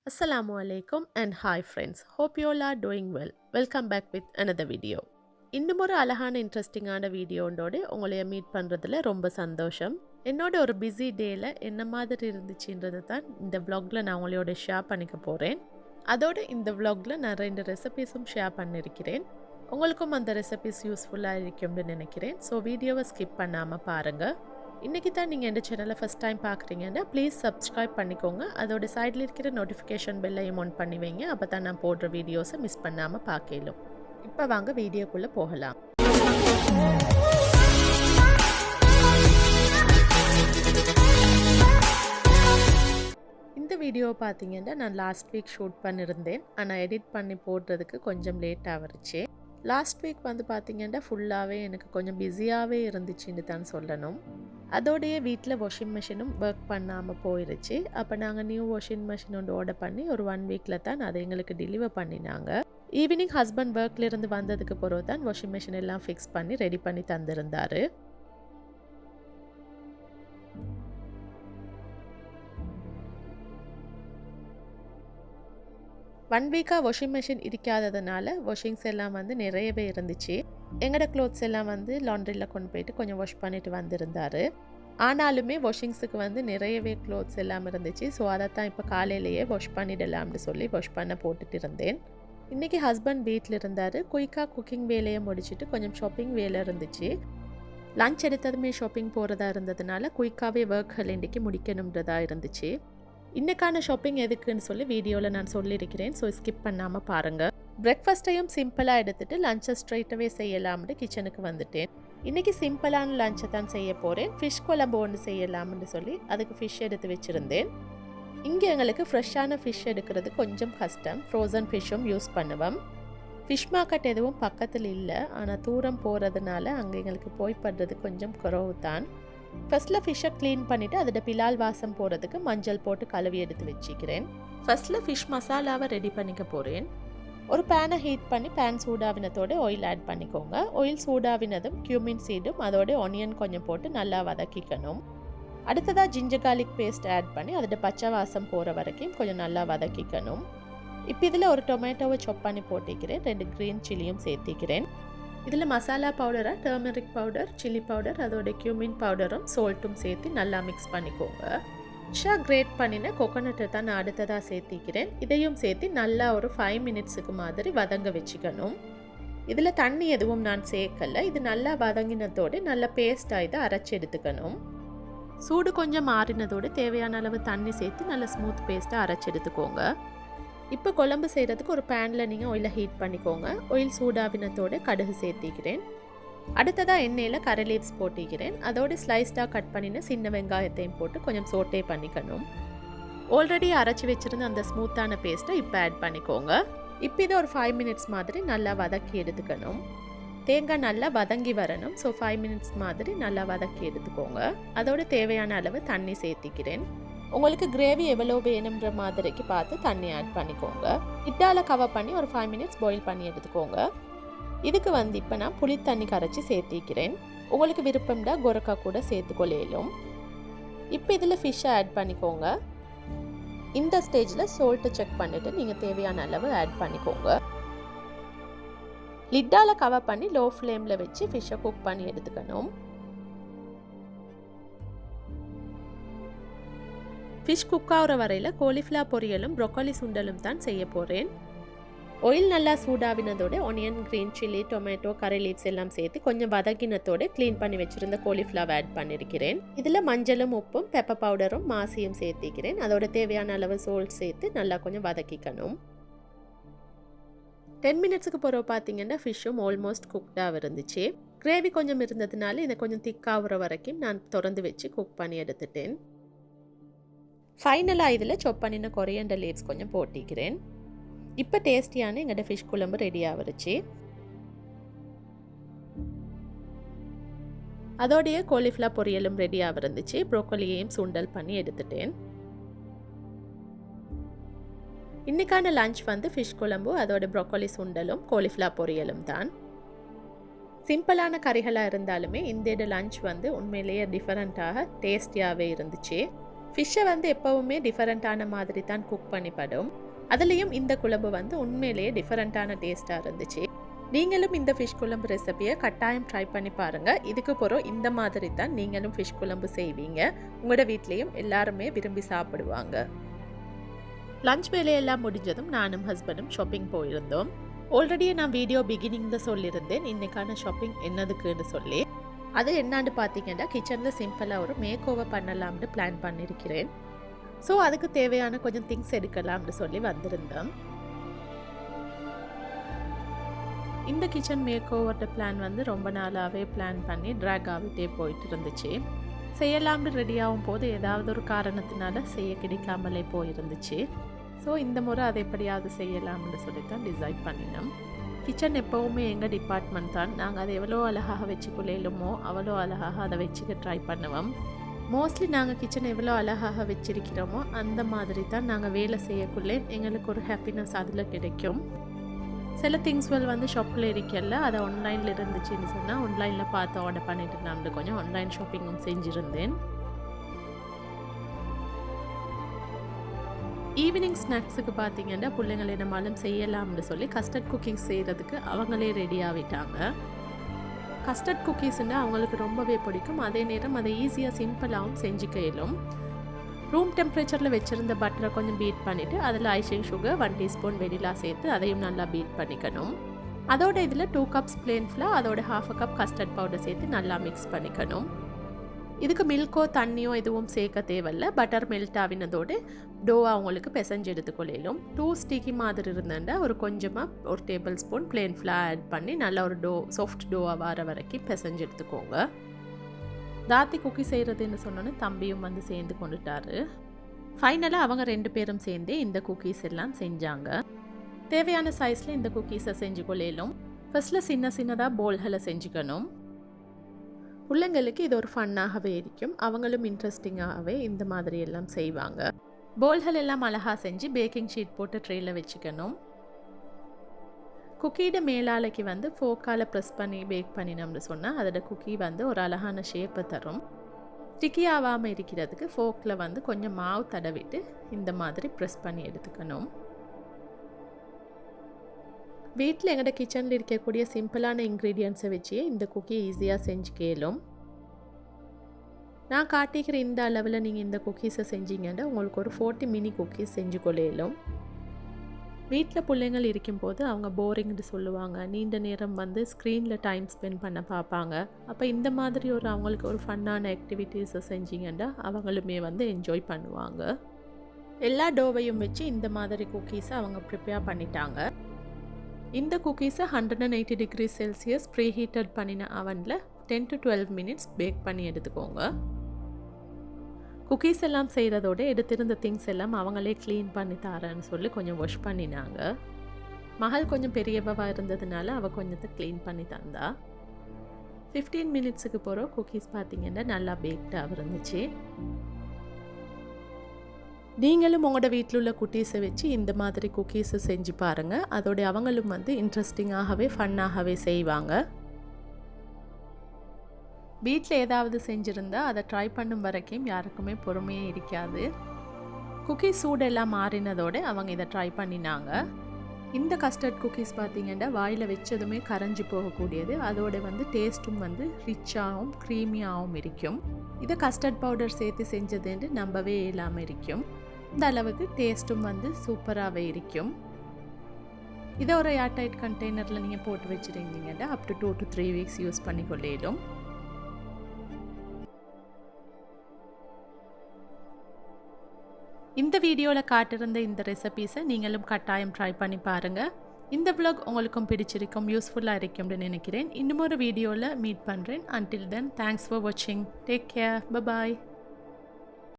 Assalamu alaikum and hi friends. Hope you all are doing well. Welcome back with another video. இன்னும் ஒரு அழகான இன்ட்ரெஸ்டிங்கான வீடியோண்டோட உங்களைய meet பண்ணுறதுல ரொம்ப சந்தோஷம். என்னோட ஒரு பிஸி டேயில் என்ன மாதிரி இருந்துச்சுன்றது தான் இந்த vlogல நான் உங்களோட ஷேர் பண்ணிக்க போகிறேன். அதோட இந்த vlogல நான் 2 ரெசிபீஸும் ஷேர் பண்ணியிருக்கிறேன். உங்களுக்கும் அந்த ரெசிபீஸ் யூஸ்ஃபுல்லாக இருக்கும்னு நினைக்கிறேன். ஸோ வீடியோவை ஸ்கிப் பண்ணாமல் பாருங்கள். இன்றைக்கி தான் நீங்கள் இந்த சேனலை ஃபஸ்ட் டைம் பார்க்குறீங்கன்னா ப்ளீஸ் சப்ஸ்கிரைப் பண்ணிக்கோங்க. அதோட சைடில் இருக்கிற நோட்டிஃபிகேஷன் பெல்லையும் ஆன் பண்ணி வைங்க. அப்போ தான் நான் போடுற வீடியோஸை மிஸ் பண்ணாமல் பார்க்கலாம். இப்போ வாங்க வீடியோக்குள்ளே போகலாம். இந்த வீடியோவை பார்த்தீங்கன்னா நான் லாஸ்ட் வீக் ஷூட் பண்ணியிருந்தேன். ஆனால் எடிட் பண்ணி போடுறதுக்கு கொஞ்சம் லேட் ஆகிருச்சு. லாஸ்ட் வீக் வந்து பார்த்தீங்கன்னா ஃபுல்லாகவே எனக்கு கொஞ்சம் பிஸியாகவே இருந்துச்சுன்னு தான் சொல்லணும். அதோடைய வீட்டில் வாஷிங் மிஷினும் ஒர்க் பண்ணாமல் போயிடுச்சு. அப்போ நாங்கள் நியூ வாஷிங் மிஷின் ஒன்று ஆர்டர் பண்ணி ஒரு 1 வீக்கில் தான் அதை எங்களுக்கு டெலிவர் பண்ணினாங்க. ஈவினிங் ஹஸ்பண்ட் ஒர்க்லேருந்து வந்ததுக்கு பிறகு தான் வாஷிங் மிஷின் எல்லாம் ஃபிக்ஸ் பண்ணி ரெடி பண்ணி தந்திருந்தார். ஒன் வீக்காக வாஷிங் மிஷின் இருக்காததுனால வாஷிங்ஸ் எல்லாம் வந்து நிறையவே இருந்துச்சு. எங்களோட க்ளோத்ஸ் எல்லாம் வந்து லாண்ட்ரியில் கொண்டு போயிட்டு கொஞ்சம் வாஷ் பண்ணிட்டு வந்திருந்தார். ஆனாலுமே வாஷிங்ஸுக்கு வந்து நிறையவே க்ளோத்ஸ் எல்லாம் இருந்துச்சு. ஸோ அதை தான் இப்போ காலையிலேயே வாஷ் பண்ணிடலாம்னு சொல்லி வாஷ் பண்ண போட்டுட்டு இருந்தேன். இன்றைக்கி ஹஸ்பண்ட் வீட்டில் இருந்தார். குயிக்காக குக்கிங் வேலையை முடிச்சுட்டு கொஞ்சம் ஷாப்பிங் வேலை இருந்துச்சு. லஞ்ச் எடுத்ததுமே ஷாப்பிங் போகிறதா இருந்ததுனால குயிக்காகவே ஒர்க்கள் இன்றைக்கி முடிக்கணுன்றதா இருந்துச்சு. இன்னைக்கான ஷாப்பிங் எதுக்குன்னு சொல்லி வீடியோவில் நான் சொல்லியிருக்கிறேன். ஸோ ஸ்கிப் பண்ணாமல் பாருங்கள். பிரேக்ஃபாஸ்ட்டையும் சிம்பிளாக எடுத்துகிட்டு லஞ்சை ஸ்ட்ரைட்டாகவே செய்யலாம்னு கிச்சனுக்கு வந்துட்டேன். இன்றைக்கி சிம்பிளான லஞ்சை தான் செய்ய போகிறேன். ஃபிஷ் குழம்பு ஒன்று செய்யலாம்னு சொல்லி அதுக்கு ஃபிஷ் எடுத்து வச்சுருந்தேன். இங்கே எங்களுக்கு ஃப்ரெஷ்ஷான ஃபிஷ் எடுக்கிறது கொஞ்சம் கஷ்டம். ஃப்ரோசன் ஃபிஷ்ஷும் யூஸ் பண்ணுவோம். ஃபிஷ் மார்க்கெட் எதுவும் பக்கத்தில் இல்லை. ஆனால் தூரம் போகிறதுனால அங்கே எங்களுக்கு போய் படுறது கொஞ்சம் குறவு தான். ஃபர்ஸ்ட்டில் ஃபிஷ்ஷை க்ளீன் பண்ணிவிட்டு அதோட பிலால் வாசம் போகிறதுக்கு மஞ்சள் போட்டு கழுவி எடுத்து வச்சுக்கிறேன். ஃபர்ஸ்ட்டில் ஃபிஷ் மசாலாவை ரெடி பண்ணிக்க போகிறேன். ஒரு பேனை ஹீட் பண்ணி பேன் சூடாவினத்தோடு ஆயில் ஆட் பண்ணிக்கோங்க. ஆயில் சூடாவினதும் கியூமின் சீடும் அதோட ஆனியன் கொஞ்சம் போட்டு நல்லா வதக்கிக்கணும். அடுத்ததாக ஜிஞ்சர் கார்லிக் பேஸ்ட் ஆட் பண்ணி அதோட பச்சை வாசம் போகிற வரைக்கும் கொஞ்சம் நல்லா வதக்கிக்கணும். இப்போ இதில் ஒரு டொமேட்டோவை சாப் பண்ணி போட்டிக்கிறேன். 2 க்ரீன் சில்லியும் சேர்த்திக்கிறேன். இதில் மசாலா பவுடராக டர்மரிக் பவுடர், சில்லி பவுடர், அதோட கியூமின் பவுடரும் சால்ட்டும் சேர்த்து நல்லா மிக்ஸ் பண்ணிக்கோங்க. கிரேட் பண்ணின கோகோனட்டை தான் நான் அடுத்ததாக சேர்த்திக்கிறேன். இதையும் சேர்த்து நல்லா ஒரு 5 மினிட்ஸுக்கு மாதிரி வதங்க வச்சுக்கணும். இதில் தண்ணி எதுவும் நான் சேர்க்கலை. இது நல்லா வதங்கினதோடு நல்லா பேஸ்ட்டாக இதை அரைச்சி எடுத்துக்கணும். சூடு கொஞ்சம் மாறினதோடு தேவையான அளவு தண்ணி சேர்த்து நல்லா ஸ்மூத் பேஸ்ட்டாக அரைச்சி எடுத்துக்கோங்க. இப்போ குழம்பு செய்கிறதுக்கு ஒரு பேனில் நீங்கள் ஆயிலை ஹீட் பண்ணிக்கோங்க. ஆயில் சூடாவினத்தோடு கடுகு சேர்த்திக்கிறேன். அடுத்ததாக எண்ணெயில் கரை லீவ்ஸ் போட்டிக்கிறேன். அதோடு ஸ்லைஸ்டாக கட் பண்ணின சின்ன வெங்காயத்தையும் போட்டு கொஞ்சம் சோட்டே பண்ணிக்கணும். ஆல்ரெடி அரைச்சி வச்சுருந்த அந்த ஸ்மூத்தான பேஸ்ட்டை இப்போ ஆட் பண்ணிக்கோங்க. இப்போ இதை ஒரு 5 மினிட்ஸ் மாதிரி நல்லா வதக்கி எடுத்துக்கணும். தேங்காய் நல்லா வதங்கி வரணும். ஸோ 5 மினிட்ஸ் மாதிரி நல்லா வதக்கி எடுத்துக்கோங்க. அதோடு தேவையான அளவு தண்ணி சேர்த்திக்கிறேன். உங்களுக்கு கிரேவி எவ்வளோ வேணுன்ற மாதிரிக்கு பார்த்து தண்ணி ஆட் பண்ணிக்கோங்க. இட்டால கவர் பண்ணி ஒரு 5 மினிட்ஸ் பாயில் பண்ணி எடுத்துக்கோங்க. இதுக்கு வந்து இப்போ நான் புளி தண்ணி கரைச்சி சேர்த்திக்கிறேன். உங்களுக்கு விருப்பம்டா கொரக்கா கூட சேர்த்துக்கொள்ளும். இப்போ இதில் ஃபிஷ்ஷை ஆட் பண்ணிக்கோங்க. இந்த ஸ்டேஜில் சால்ட்டை செக் பண்ணிவிட்டு நீங்கள் தேவையான அளவு ஆட் பண்ணிக்கோங்க. லிட்டால கவர் பண்ணி லோ ஃப்ளேமில் வச்சு ஃபிஷ்ஷை குக் பண்ணி எடுத்துக்கணும். ஃபிஷ் குக் ஆகிற வரையில் காலிஃப்ளவர் பொரியலும் ப்ரொக்கோலி சுண்டலும் தான் செய்ய போகிறேன். ஆயில் நல்லா சூடாவினதோட ஆனியன், க்ரீன் சில்லி, டொமேட்டோ, கரை லீவ்ஸ் எல்லாம் சேர்த்து கொஞ்சம் வதக்கினத்தோடு க்ளீன் பண்ணி வச்சுருந்த காலிஃப்ளவர் ஆட் பண்ணியிருக்கிறேன். இதில் மஞ்சளும் உப்பும் பெப்பர் பவுடரும் மாசியும் சேர்த்திக்கிறேன். அதோட தேவையான அளவு சால்ட் சேர்த்து நல்லா கொஞ்சம் வதக்கிக்கணும். 10 மினிட்ஸுக்கு பிறகு பார்த்தீங்கன்னா ஃபிஷ்ஷும் ஆல்மோஸ்ட் குக்டாக இருந்துச்சு. கிரேவி கொஞ்சம் இருந்ததுனால இதை கொஞ்சம் திக்காகிற வரைக்கும் நான் திறந்து வச்சு குக் பண்ணி எடுத்துட்டேன். ஃபைனலாக இதில் சாப் பண்ணின கொரியண்டர் லீவ்ஸ் கொஞ்சம் போட்டிக்கிறேன். இப்போ டேஸ்டியான எங்களோட ஃபிஷ் குழம்பு ரெடி ஆகிருச்சு. அதோடைய காலிஃப்ளவர் பொரியலும் ரெடியாக இருந்துச்சு. ப்ரோக்கோலியையும் சுண்டல் பண்ணி எடுத்துட்டேன். இன்றைக்கான லஞ்ச் வந்து ஃபிஷ் குழம்பு, அதோட ப்ரோக்கோலி சுண்டலும் காலிஃப்ளவர் பொரியலும் தான். சிம்பிளான கறிகளாக இருந்தாலுமே இந்த லஞ்ச் வந்து உண்மையிலேயே டிஃபரெண்ட்டாக டேஸ்டியாகவே இருந்துச்சு. ஃபிஷ்ஷை வந்து எப்போவுமே டிஃபரெண்ட்டான மாதிரி தான் குக் பண்ணிப்படும். அதுலேயும் இந்த குழம்பு வந்து உண்மையிலேயே டிஃபரெண்ட்டான டேஸ்ட்டாக இருந்துச்சு. நீங்களும் இந்த ஃபிஷ் குழம்பு ரெசிபியை கட்டாயம் ட்ரை பண்ணி பாருங்கள். இதுக்கு பிறகு இந்த மாதிரி தான் நீங்களும் ஃபிஷ் குழம்பு செய்வீங்க. உங்களோட வீட்லேயும் எல்லாருமே விரும்பி சாப்பிடுவாங்க. லஞ்ச் வேலையெல்லாம் முடிஞ்சதும் நானும் ஹஸ்பண்டும் ஷாப்பிங் போயிருந்தோம். ஆல்ரெடி நான் வீடியோ பிகினிங்கில் சொல்லியிருந்தேன் இன்னைக்கான ஷாப்பிங் என்னதுக்குன்னு சொல்லி. அது என்னான்னு பார்த்தீங்கன்னா கிச்சனில் சிம்பிளாக ஒரு மேக் ஓவர் பண்ணலாம்னு பிளான் பண்ணியிருக்கிறேன். ஸோ அதுக்கு தேவையான கொஞ்சம் திங்ஸ் எடுக்கலாம்னு சொல்லி வந்திருந்தோம். இந்த கிச்சன் மேக் ஓவர்ட பிளான் வந்து ரொம்ப நாளாகவே பிளான் பண்ணி ட்ராக் ஆகிட்டே போயிட்டு இருந்துச்சு. செய்யலாம்னு ரெடியாகும் போது ஏதாவது ஒரு காரணத்தினால செய்ய கிடைக்காமலே போயிருந்துச்சு. ஸோ இந்த முறை அதை எப்படியாவது செய்யலாம்னு சொல்லி தான் டிசைட் பண்ணினோம். கிச்சன் எப்போவுமே எங்கள் டிபார்ட்மெண்ட் தான். நாங்கள் அதை எவ்வளோ அழகாக வச்சுக்கொள்ளுமோ அவ்வளோ அழகாக அதை வச்சுக்க ட்ரை பண்ணுவோம். மோஸ்ட்லி நாங்கள் கிச்சன் எவ்வளோ அழகாக வச்சிருக்கிறோமோ அந்த மாதிரி தான் நாங்கள் வேலை செய்யக்குள்ளே எங்களுக்கு ஒரு ஹாப்பினஸ் அதில் கிடைக்கும். சில திங்ஸ்வெல் வந்து ஷாப்பில் இருக்கல, அதை ஆன்லைனில் இருந்துச்சுன்னு சொன்னால் ஆன்லைனில் பார்த்து ஆர்டர் பண்ணிட்டு நான் கொஞ்சம் ஆன்லைன் ஷாப்பிங்கும் செஞ்சுருந்தேன். ஈவினிங் ஸ்நாக்ஸுக்கு பார்த்தீங்கன்னா பிள்ளைங்களை நம்மளும் செய்யலாம்னு சொல்லி கஸ்டர்ட் குக்கீஸ் செய்கிறதுக்கு அவங்களே ரெடி ஆகிட்டாங்க. கஸ்டர்ட் குக்கீஸ்னால் அவங்களுக்கு ரொம்பவே பிடிக்கும். அதே நேரம் அதை ஈஸியாக சிம்பிளாகவும் செஞ்சுக்க இயலும். ரூம் டெம்பரேச்சரில் வச்சுருந்த பட்டரை கொஞ்சம் பீட் பண்ணிவிட்டு அதில் ஐசிங் சுகர் 1 டீஸ்பூன் வெனிலா சேர்த்து அதையும் நல்லா பீட் பண்ணிக்கணும். அதோட இதில் 2 கப்ஸ் பிளேன் ஃப்ளவர், அதோட 1/2 கப் கஸ்டர்ட் பவுடர் சேர்த்து நல்லா மிக்ஸ் பண்ணிக்கணும். இதுக்கு மில்கோ தண்ணியோ எதுவும் சேர்க்க தேவையில்லை. பட்டர் மெல்ட் ஆகினதோடு டோவை அவங்களுக்கு பிசைஞ்சு எடுத்துக்கொள்ளும். 2 ஸ்டிக்கி மாதிரி இருந்தால் ஒரு கொஞ்சமாக 1 tablespoon plain flour add பண்ணி நல்லா ஒரு சாஃப்ட் டோவாக வர வரைக்கும் பிசைஞ்சு எடுத்துக்கோங்க. தாத்தி குக்கி செய்கிறதுன்னு சொன்னோன்னு தம்பியும் வந்து சேர்ந்து கொண்டுட்டாரு. ஃபைனலாக அவங்க 2 பேரும் சேர்ந்து இந்த குக்கீஸ் எல்லாம் செஞ்சாங்க. தேவையான சைஸில் இந்த குக்கீஸை செஞ்சு கொள்ளும். ஃபர்ஸ்ட்டில் சின்னதாக போல்களை செஞ்சுக்கணும். பிள்ளைங்களுக்கு இது ஒரு ஃபன்னாகவே இருக்கும். அவங்களும் இன்ட்ரெஸ்டிங்காகவே இந்த மாதிரி எல்லாம் செய்வாங்க. போல்கள் எல்லாம் அழகாக செஞ்சு பேக்கிங் ஷீட் போட்டு ட்ரேயில் வச்சுக்கணும். குக்கீட மேலாலைக்கு வந்து ஃபோக்கால் ப்ரெஸ் பண்ணி பேக் பண்ணினோம்னு சொன்னால் அதோட குக்கி வந்து ஒரு அழகான ஷேப்பை தரும். ஸ்டிக்கி ஆகாமல் இருக்கிறதுக்கு ஃபோக்கில் வந்து கொஞ்சம் மாவு தடவிட்டு இந்த மாதிரி ப்ரெஸ் பண்ணி எடுத்துக்கணும். வீட்டில் எங்களோட கிச்சனில் இருக்கக்கூடிய சிம்பிளான இன்க்ரீடியன்ஸை வச்சே இந்த குக்கி ஈஸியாக செஞ்சு கேளும். நான் காட்டிக்கிற இந்த அளவில் நீங்கள் இந்த குக்கீஸை செஞ்சீங்கன்னா உங்களுக்கு ஒரு 40 மினி குக்கீஸ் செஞ்சு கொள்ளும். வீட்டில் பிள்ளைங்கள் இருக்கும்போது அவங்க போரிங்னு சொல்லுவாங்க. நீண்ட நேரம் வந்து ஸ்க்ரீனில் டைம் ஸ்பெண்ட் பண்ண பார்ப்பாங்க. அப்போ இந்த மாதிரி அவங்களுக்கு ஒரு ஃபன்னான ஆக்டிவிட்டீஸை செஞ்சிங்கன்னா அவங்களுமே வந்து என்ஜாய் பண்ணுவாங்க. எல்லா டோவையும் வச்சு இந்த மாதிரி குக்கீஸை அவங்க ப்ரிப்பேர் பண்ணிட்டாங்க. இந்த குக்கீஸை 180 டிகிரி செல்சியஸ் ப்ரீ ஹீட்டட் பண்ணின அவனில் 10 to 12 மினிட்ஸ் பேக் பண்ணி எடுத்துக்கோங்க. குக்கீஸ் எல்லாம் செய்கிறதோட எடுத்திருந்த திங்ஸ் எல்லாம் அவங்களே க்ளீன் பண்ணி தரேன்னு சொல்லி கொஞ்சம் வாஷ் பண்ணினாங்க. மகள் கொஞ்சம் பெரியவா இருந்ததுனால அவள் கொஞ்சத்தை க்ளீன் பண்ணி தந்தா. 15 மினிட்ஸுக்கு போகிற குக்கீஸ் பார்த்திங்கன்னா நல்லா பேக்டாக இருந்துச்சு. நீங்களும் உங்களோட வீட்டில் உள்ள குட்டீஸை வச்சு இந்த மாதிரி குக்கீஸை செஞ்சு பாருங்கள். அதோட அவங்களும் வந்து இன்ட்ரெஸ்டிங்காகவே ஃபன்னாகவே செய்வாங்க. வீட்டில் ஏதாவது செஞ்சுருந்தா அதை ட்ரை பண்ணும் வரைக்கும் யாருக்குமே பொறுமையே இருக்காது. குக்கீஸ் சூடெல்லாம் மாறினதோடு அவங்க இதை ட்ரை பண்ணினாங்க. இந்த கஸ்டர்ட் குக்கீஸ் பார்த்திங்கன்னா வாயில் வச்சதுமே கரைஞ்சி போகக்கூடியது. அதோட வந்து டேஸ்ட்டும் வந்து ரிச்சாகவும் க்ரீமியாகவும் இருக்கும். இதை கஸ்டர்ட் பவுடர் சேர்த்து செஞ்சதுன்னு நம்பவே இல்லாமல் இருக்கும். இந்த அளவுக்கு டேஸ்ட்டும் வந்து சூப்பராகவே இருக்கும். இதை ஒரு ஏர்டைட் கண்டெய்னரில் நீங்கள் போட்டு வச்சுருந்தீங்கன்னா up to 2 to 3 weeks use பண்ணி கொள்ளும். இந்த வீடியோவில் காட்டிருந்த இந்த ரெசிபீஸை நீங்களும் கட்டாயம் ட்ரை பண்ணி பாருங்கள். இந்த vlog உங்களுக்கும் பிடிச்சிருக்கும், யூஸ்ஃபுல்லாக இருக்கும்னு நினைக்கிறேன். இன்னும் ஒரு வீடியோவில் மீட் பண்ணுறேன். Until then, thanks for watching. Take care. Bye-bye.